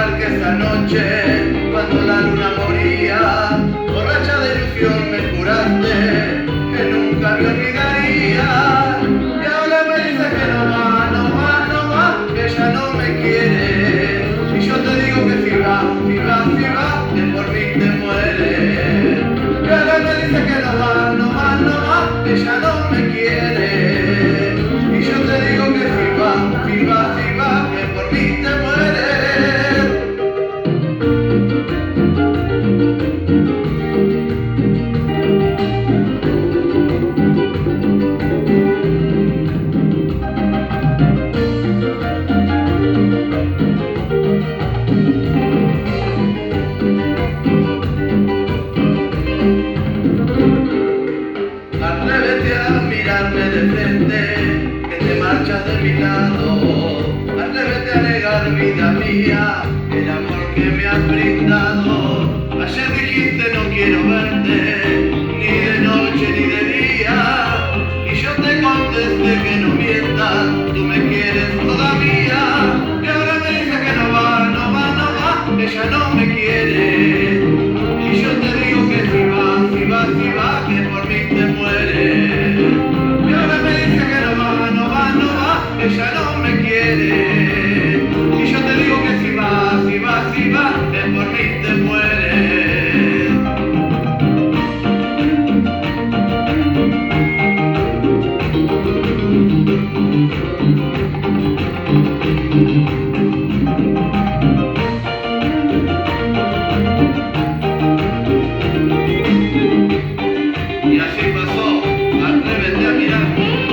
recordar que esa noche, cuando la luna moría, borracha de ilusión me juraste que nunca me olvidaría. Y ahora me dices que no va, no va, no va, que ella no me quiere. Y yo te digo que si va, si va, si va, que por mí te mueres. Y ahora me dices que no va, no va, no va, que ella no me quiere. Y yo te digo que si va, si va, si va, que por mí te mueres. Atrévete a mirarme de frente, que te marchas de mi lado. Atrévete a negar, vida mía, el amor que me has brindado. Ayer dijiste no quiero verte, ni de noche ni de día. Y yo te contesté que no mientas, tú me quieres todavía. Y ahora me dices que no va, no va, no va, ella no me quiere. Y yo te digo que si va, si va, si va, que por mí te mueres. Y ahora me dice que no va, no va, no va, ella no me quiere. Y yo te digo que si va, si va, si va, que por mí te mueres. Y así pasó, atrévete a mirar.